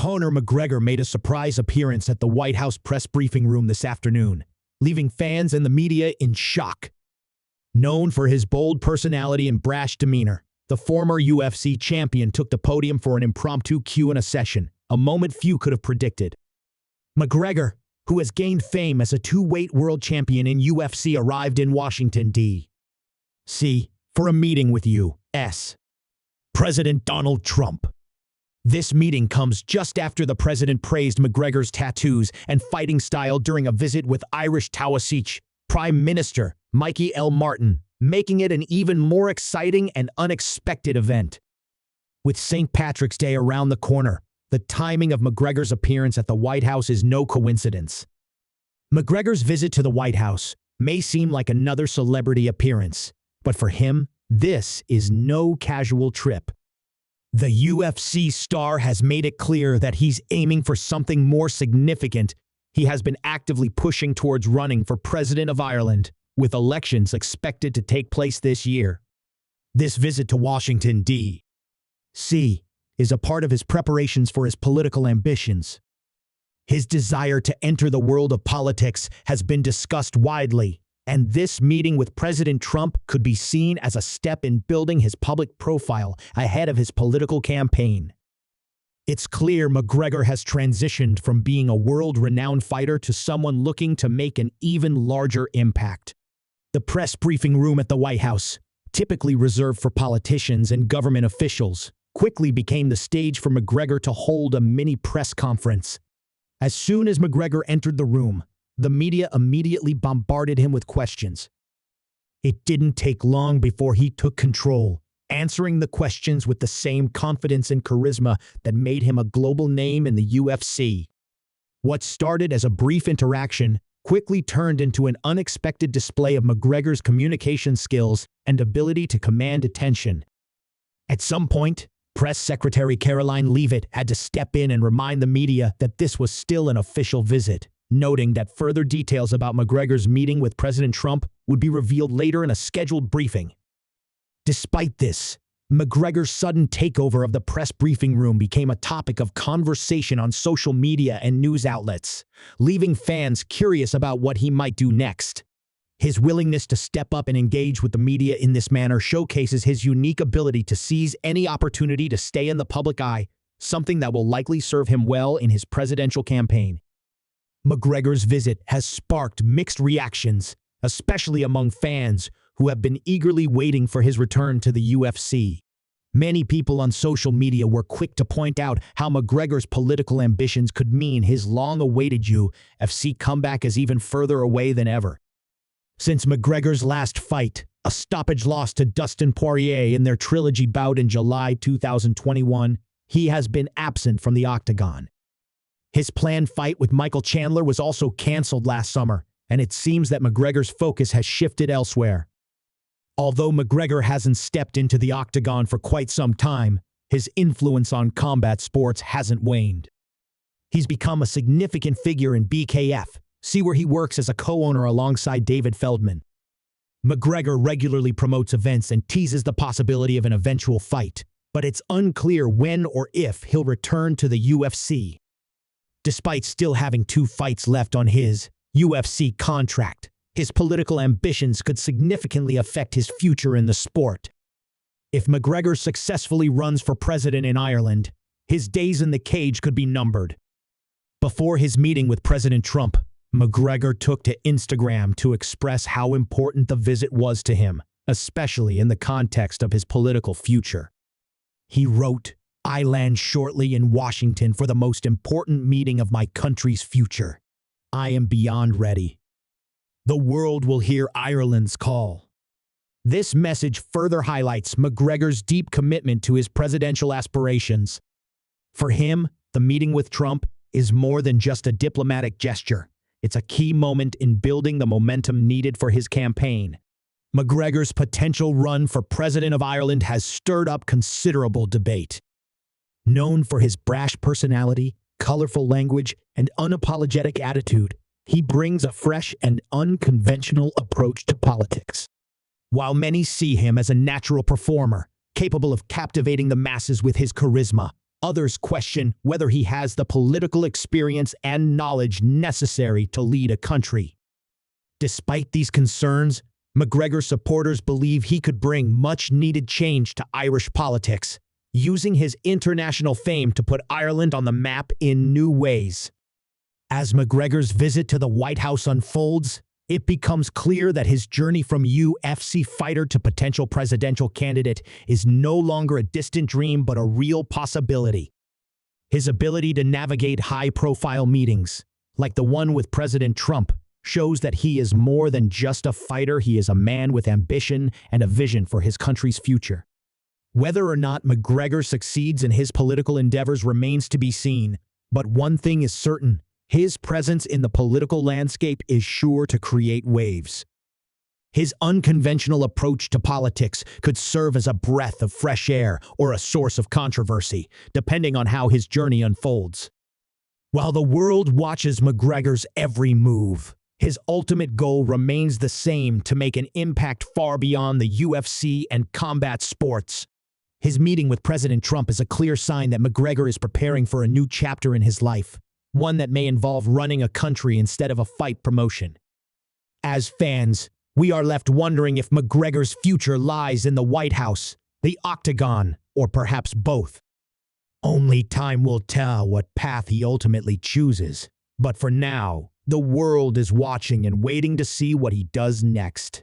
Conor McGregor made a surprise appearance at the White House press briefing room this afternoon, leaving fans and the media in shock. Known for his bold personality and brash demeanor, the former UFC champion took the podium for an impromptu Q&A session, a moment few could have predicted. McGregor, who has gained fame as a two-weight world champion in UFC, arrived in Washington, D.C. for a meeting with U.S. President Donald Trump. This meeting comes just after the president praised McGregor's tattoos and fighting style during a visit with Irish Taoiseach Prime Minister Michael L. Martin, making it an even more exciting and unexpected event. With St. Patrick's Day around the corner, the timing of McGregor's appearance at the White House is no coincidence. McGregor's visit to the White House may seem like another celebrity appearance, but for him, this is no casual trip. The UFC star has made it clear that he's aiming for something more significant. He has been actively pushing towards running for president of Ireland, with elections expected to take place this year. This visit to Washington, D.C. is a part of his preparations for his political ambitions. His desire to enter the world of politics has been discussed widely, and this meeting with President Trump could be seen as a step in building his public profile ahead of his political campaign. It's clear McGregor has transitioned from being a world-renowned fighter to someone looking to make an even larger impact. The press briefing room at the White House, typically reserved for politicians and government officials, quickly became the stage for McGregor to hold a mini press conference. As soon as McGregor entered the room, the media immediately bombarded him with questions. It didn't take long before he took control, answering the questions with the same confidence and charisma that made him a global name in the UFC. What started as a brief interaction quickly turned into an unexpected display of McGregor's communication skills and ability to command attention. At some point, Press Secretary Caroline Leavitt had to step in and remind the media that this was still an official visit, noting that further details about McGregor's meeting with President Trump would be revealed later in a scheduled briefing. Despite this, McGregor's sudden takeover of the press briefing room became a topic of conversation on social media and news outlets, leaving fans curious about what he might do next. His willingness to step up and engage with the media in this manner showcases his unique ability to seize any opportunity to stay in the public eye, something that will likely serve him well in his presidential campaign. McGregor's visit has sparked mixed reactions, especially among fans who have been eagerly waiting for his return to the UFC. Many people on social media were quick to point out how McGregor's political ambitions could mean his long-awaited UFC comeback is even further away than ever. Since McGregor's last fight, a stoppage loss to Dustin Poirier in their trilogy bout in July 2021, he has been absent from the octagon. His planned fight with Michael Chandler was also canceled last summer, and it seems that McGregor's focus has shifted elsewhere. Although McGregor hasn't stepped into the octagon for quite some time, his influence on combat sports hasn't waned. He's become a significant figure in BKF, where he works as a co-owner alongside David Feldman. McGregor regularly promotes events and teases the possibility of an eventual fight, but it's unclear when or if he'll return to the UFC. Despite still having 2 fights left on his UFC contract, his political ambitions could significantly affect his future in the sport. If McGregor successfully runs for president in Ireland, his days in the cage could be numbered. Before his meeting with President Trump, McGregor took to Instagram to express how important the visit was to him, especially in the context of his political future. He wrote, "I land shortly in Washington for the most important meeting of my country's future. I am beyond ready. The world will hear Ireland's call." This message further highlights McGregor's deep commitment to his presidential aspirations. For him, the meeting with Trump is more than just a diplomatic gesture. It's a key moment in building the momentum needed for his campaign. McGregor's potential run for president of Ireland has stirred up considerable debate. Known for his brash personality, colorful language, and unapologetic attitude, he brings a fresh and unconventional approach to politics. While many see him as a natural performer, capable of captivating the masses with his charisma, Others question whether he has the political experience and knowledge necessary to lead a country. Despite these concerns, McGregor supporters believe he could bring much-needed change to Irish politics, using his international fame to put Ireland on the map in new ways. As McGregor's visit to the White House unfolds, it becomes clear that his journey from UFC fighter to potential presidential candidate is no longer a distant dream but a real possibility. His ability to navigate high-profile meetings, like the one with President Trump, shows that he is more than just a fighter. He is a man with ambition and a vision for his country's future. Whether or not McGregor succeeds in his political endeavors remains to be seen, but one thing is certain: his presence in the political landscape is sure to create waves. His unconventional approach to politics could serve as a breath of fresh air or a source of controversy, depending on how his journey unfolds. While the world watches McGregor's every move, his ultimate goal remains the same: to make an impact far beyond the UFC and combat sports. His meeting with President Trump is a clear sign that McGregor is preparing for a new chapter in his life, one that may involve running a country instead of a fight promotion. As fans, we are left wondering if McGregor's future lies in the White House, the Octagon, or perhaps both. Only time will tell what path he ultimately chooses, but for now, the world is watching and waiting to see what he does next.